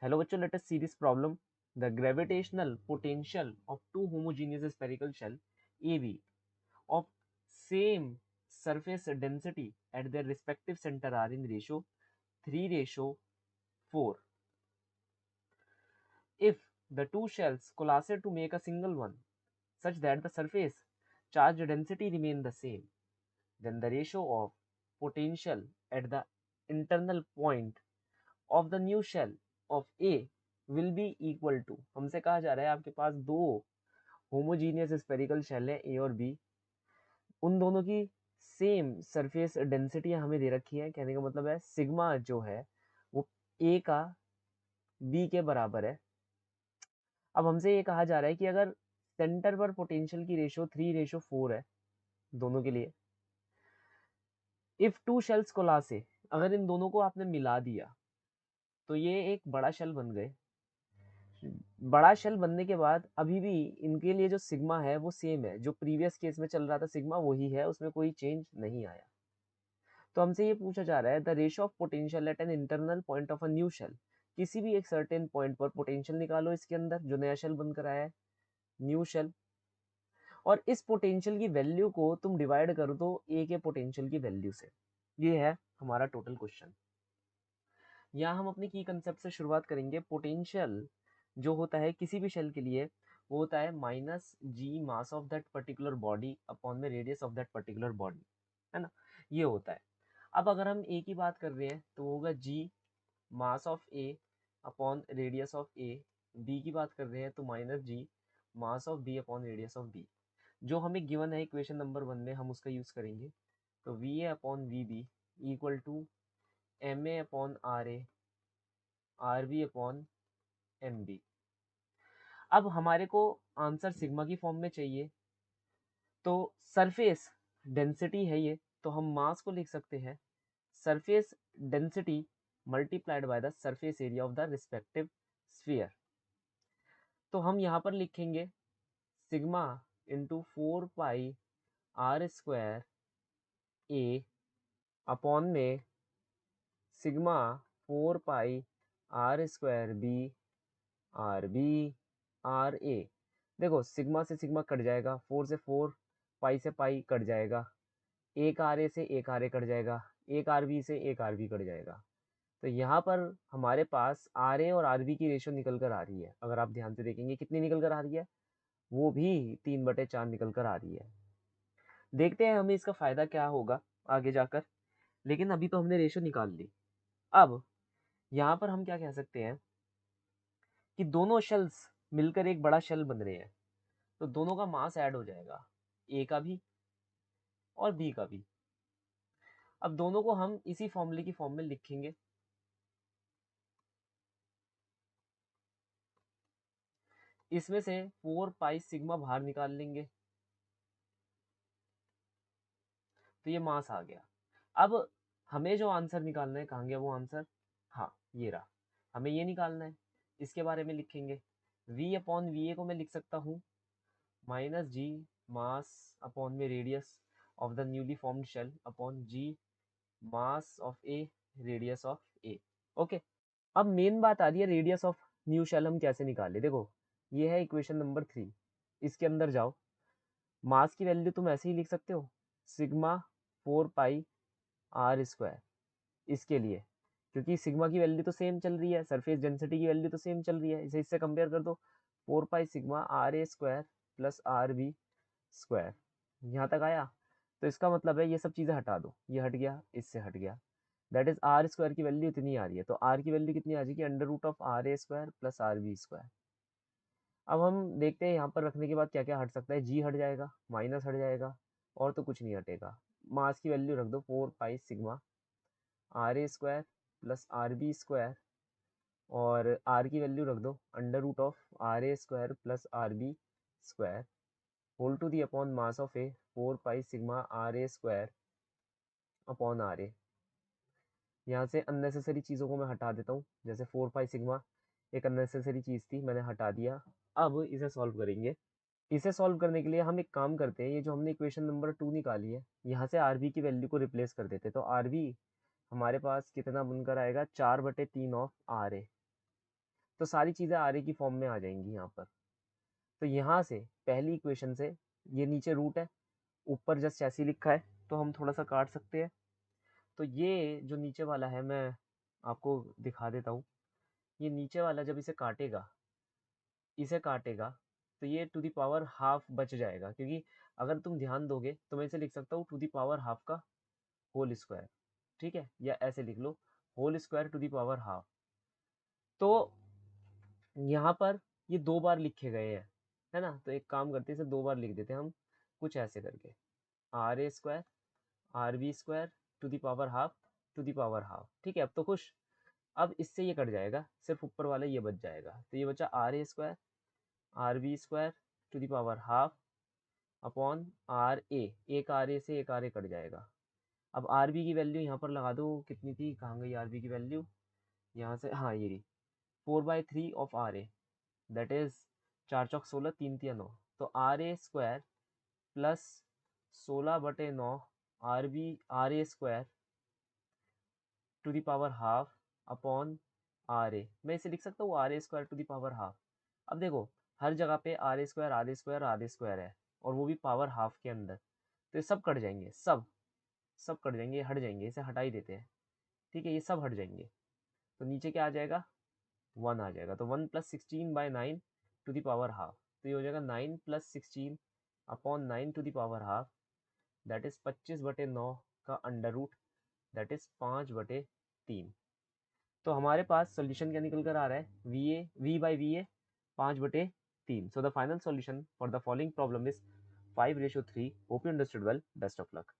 Hello bachcho, let us see this problem. The gravitational potential of two homogeneous spherical shell AB of same surface density at their respective center are in ratio 3:4. If the two shells collapse to make a single one such that the surface charge density remain the same, then the ratio of potential at the internal point of the new shell of A will be equal to, हमसे कहा जा रहा है आपके पास दो homogeneous spherical shell है ए और B, उन दोनों की सेम सरफेस डेंसिटी हमें दे रखी है। कहने का मतलब है सिग्मा जो है वो ए का बी के बराबर है। अब हमसे ये कहा जा रहा है कि अगर सेंटर पर पोटेंशियल की रेशो 3:4 है दोनों के लिए, इफ टू शेल्स कोलासे, अगर इन दोनों को आपने मिला दिया तो ये एक बड़ा शेल बन गए। बड़ा शेल बनने के बाद अभी भी इनके लिए जो सिग्मा है वो सेम है, जो प्रीवियस केस में चल रहा था सिग्मा वही है, उसमें कोई चेंज नहीं आया। तो हमसे ये पूछा जा रहा है the ratio of potential at an internal point of a new shell, किसी भी एक सर्टेन पॉइंट पर पोटेंशियल निकालो इसके अंदर जो नया शेल बनकर आया है, न्यू शेल, और इस पोटेंशियल की वैल्यू को तुम डिवाइड कर दो ए के पोटेंशियल की वैल्यू से। ये है हमारा टोटल क्वेश्चन। यहाँ हम अपनी की कंसेप्ट से शुरुआत करेंगे। पोटेंशियल जो होता है किसी भी शेल के लिए वो होता है minus G mass of that particular body upon में radius of that particular body, है ना, ये होता है। अब अगर हम ए की बात कर रहे हैं तो होगा G mass of A upon radius of A, B की बात कर रहे हैं तो minus G mass of B upon radius of B. जो हमें गिवन है इक्वेशन नंबर 1 में हम उसका यूज़ करेंगे। तो V A upon V B equal to M A upon are A, R B upon M B. अब हमारे को आंसर सिग्मा की फॉर्म में चाहिए, तो सरफेस डेंसिटी है ये, तो हम मास को लिख सकते हैं surface density multiplied by the surface area of the respective sphere. तो हम यहाँ पर लिखेंगे sigma into 4 pi r square A upon में sigma 4 pi r square B r B r A. देखो सिग्मा से सिग्मा कट जाएगा, 4 से 4, पाई से पाई कट जाएगा, एक आर ए से एक आर ए कट जाएगा, एक आर बी से एक आर बी कट जाएगा। तो यहाँ पर हमारे पास आर ए और आर बी की रेशो निकल कर आ रही है। अगर आप ध्यान से देखेंगे कितनी निकल कर आ रही है, वो भी 3/4 निकल कर आ रही है। देखते हैं हमें इसका फायदा क्या होगा आगे जाकर, लेकिन अभी तो हमने रेशो निकाल ली। अब यहाँ पर हम क्या कह सकते हैं कि दोनों शेल्स मिलकर एक बड़ा शेल बन रहे हैं, तो दोनों का मास ऐड हो जाएगा, ए का भी और बी का भी। अब दोनों को हम इसी फॉर्मूले की फॉर्म में लिखेंगे। इसमें से 4 पाई सिग्मा बाहर निकाल लेंगे तो ये मास आ गया। अब हमें जो आंसर निकालना है, कहाँ गया वो आंसर, हाँ ये रहा, हमें ये निकालना है। इसके बारे में लिखेंगे v अपॉन वी ए को मैं लिख सकता हूँ माइनस जी मास अपॉन में radius of the newly formed shell upon G mass of A radius of A. Okay, अब मेन बात आ रही है रेडियस ऑफ न्यू शेल हम कैसे निकाले। देखो ये है इक्वेशन नंबर 3, इसके अंदर जाओ, मास की वैल्यू तुम ऐसे ही लिख सकते हो सिग्मा 4 पाई आर स्क्वायर, इसके लिए क्योंकि सिग्मा की वैल्यू तो सेम चल रही है, सरफेस डेंसिटी की वैल्यू तो सेम चल रही है, इसे इससे कंपेयर कर दो 4 pi sigma are A square plus are B square. यहाँ तक आया, तो इसका मतलब है ये सब चीज़ें हटा दो, ये हट गया, इससे हट गया, दैट इज आर स्क्वायर की वैल्यू इतनी आ रही है, तो आर की वैल्यू कितनी आ जाएगी under root of are A square plus are B square. अब हम देखते हैं यहाँ पर रखने के बाद क्या क्या हट सकता है, जी हट जाएगा, माइनस हट जाएगा, और तो कुछ नहीं हटेगा। मास की वैल्यू रख दो 4 pi sigma are A square plus are B square, और आर की वैल्यू रख दो under root of are A square plus are B square whole to the upon mass of A 4 pi sigma are A square upon are A. यहाँ से unnecessary चीज़ों को मैं हटा देता हूँ, जैसे 4 पाई सिग्मा एक अननेसेसरी चीज़ थी, मैंने हटा दिया। अब इसे सॉल्व करेंगे। इसे सॉल्व करने के लिए हम एक काम करते हैं, ये जो हमने इक्वेशन नंबर 2 निकाली है यहाँ से आर बी की वैल्यू को रिप्लेस कर देते हैं। तो आर बी हमारे पास कितना बनकर आएगा, 4/3 ऑफ आर ए। तो सारी चीज़ें आर ए की फॉर्म में आ जाएंगी यहाँ पर। तो यहाँ से पहली इक्वेशन से ये नीचे रूट है, ऊपर जस्ट ऐसे ही लिखा है, तो हम थोड़ा सा काट सकते हैं। तो ये जो नीचे वाला है मैं आपको दिखा देता हूँ। ये नीचे वाला जब इसे काटेगा तो ये टू द पावर हाफ बच जाएगा, क्योंकि अगर तुम ध्यान दोगे तो मैं इसे लिख सकता हूँ टू द पावर हाफ का होल स्क्वायर, ठीक है, या ऐसे लिख लो whole square to the power half. तो यहाँ पर ये 2 बार लिखे गए हैं, है ना, तो एक काम करते हैं इसे 2 बार लिख देते हैं हम, कुछ ऐसे करके R A square are B square to the power half to the power half. ठीक है, अब तो खुश। अब इससे ये कट जाएगा, सिर्फ ऊपर वाला ये बच जाएगा, तो ये बचा r A square are B square to the power half upon are A, एक आर ए से एक आर ए कट जाएगा। अब आर बी की वैल्यू यहाँ पर लगा दो, कितनी थी, कहाँ गई आर बी की वैल्यू, यहाँ से, हाँ ये रही 4/3 of are A, that is 4 चौक 16 3 3 9, तो r A square plus 16/9 r A square to the power half upon are A. मैं इसे लिख सकता हूँ r A square to the power half. अब देखो हर जगह पे r A square r A square r A square है, और वो भी पावर हाफ के अंदर, तो ये सब कट जाएंगे, सब कट जाएंगे, हट जाएंगे, इसे हटा ही देते हैं। ठीक है, ये सब हट जाएंगे, तो नीचे क्या आ जाएगा, 1 आ जाएगा, तो 1 + 16/9 टू द पावर हाफ, तो ये हो जाएगा 9 + 16 upon 9 to the power half, that is 25/9 का अंडर रूट, दैट इज 5/3। तो हमारे पास सोल्यूशन क्या निकल कर आ रहा है, v/va 5/3। So the final solution for the following problem is 5:3। Hope you understood well, best of luck.